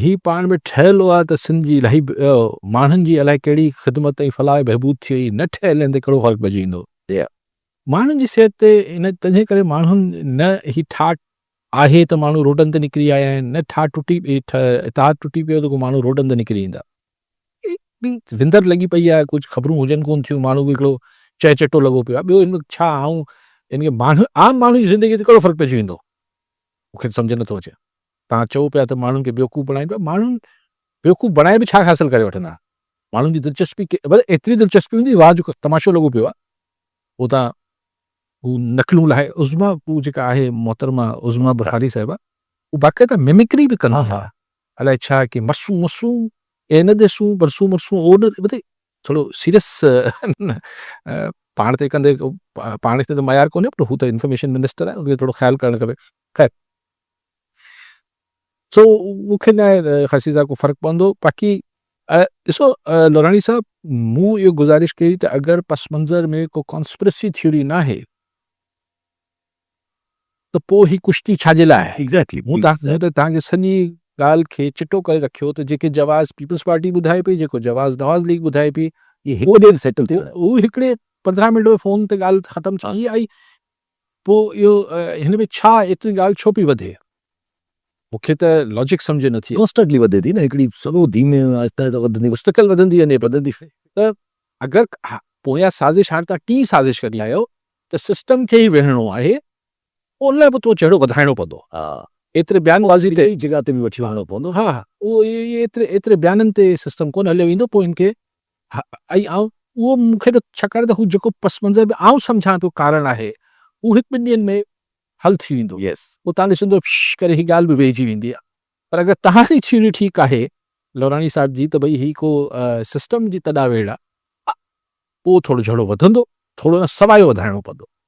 ही पाण में ठहियलु आहे त सिंध जी इलाही माण्हुनि जी अलाए कहिड़ी ख़िदमत ऐं फलाह बहबूद थी वई, न ठहियलु आहिनि त कहिड़ो फ़र्क़ु पइजी वेंदो। माण्हुनि जी सिहत ते इन तंहिंजे करे माण्हुनि न ही ठाठ आहे त माण्हू रोडनि ते निकिरी आया आहिनि, न ठाठ टुटी इतिहाद टुटी पियो त को माण्हू रोडनि ते निकिरी ईंदा। विंदर लॻी पई आहे, कुझु ख़बरूं हुजनि कोन थियूं, माण्हू बि हिकिड़ो चहचटो लॻो पियो आहे। ॿियो हिन में छा ऐं इन खे माण्हू आम माण्हू जी ज़िंदगी ते कहिड़ो फ़र्क़ु पइजी वेंदो, मूंखे सम्झ नथो अचे। तव्हां चओ पिया त माण्हुनि खे बेवकूफ़ बणाइनि पिया, माण्हुनि बेवकूफ़ बणाए बि छा हासिलु करे वठंदा? माण्हुनि जी दिलचस्पी एतिरी दिलचस्पी हूंदी, वाह जो तमाशो लॻो पियो आहे। पोइ तव्हां हू नकलूं लाहे उज़मा हू जेका आहे मोहतरमा उज़मा बुखारी साहिबा, हू बाक़ाइदा मिमिक्री बि कंदा हुआ। अलाए छा की मसूं मसूं ए न ॾिसूं बरसूं मरसूं ओ न ॿुधे थोरो सीरियस पाण ते कंदे पाण ते त मयार कोन्हे, पर हू त इंफॉर्मेशन मिनिस्टर आहे, उनखे थोरो ख़्यालु करणु खपे। ख़ैर सो मूंखे न आहे ख़सी सां को फ़र्क़ु पवंदो। बाक़ी ॾिसो लोराणी साहब, मूं इहो गुज़ारिश कई त अगरि पस मंज़र में को कॉन्स्पिरेसी थ्योरी न आहे त पोइ ही कुश्ती छाजे लाइ आहे? एग्ज़ैक्टली मूं तव्हांखे सॼी ॻाल्हि खे चिटो करे रखियो त जेके जवाज़ पीपल्स पार्टी ॿुधाए पई, जेको जवाज़ नवाज़ लीग ॿुधाए पई, इहे हिकु सेटल थियो। उहो हिकिड़े 15 मिंट में फ़ोन ते ॻाल्हि ख़तमु थी आई। पोइ इहो हिन में छा एतिरी ॻाल्हि छो पई वधे? मूंखे त लॉजिक सम्झ नथी। कॉन्स्टेंटली वधे थी न, हिकिड़ी सॼो धीमे आहिस्ता आहिस्ता वधंदी मुस्तक़िल वधंदी वञे त अगरि पोयां साज़िश, हाणे तव्हां टी साज़िश कढी आहियो त सिस्टम खे ई वेहणो आहे, उन लाइ पोइ तो चढ़ो वधाइणो पवंदो। हा, एतिरे बयानबाज़ी ते जॻह ते बि वठी वञिणो पवंदो। हा उहो एतिरे बयाननि ते सिस्टम कोन हलियो वेंदो। पोइ इनखे ऐं उहो मूंखे त छाकाणि त हू जेको पस मंज़र में आउं सम्झां पियो कारण आहे, उहो हिकु ॿिनि ॾींहंनि में हल थी वेंदो। पोइ तव्हां ॾिसंदो करे ही ॻाल्हि बि वेहिजी वेंदी आहे। पर अगरि तव्हांजी थ्योरी ठीकु आहे लोराणी साहिब जी, त भई ही को सिस्टम जी तॾावेड़ आहे, पोइ थोरो झड़ो वधंदो, थोरो न सवाइ वधाइणो पवंदो।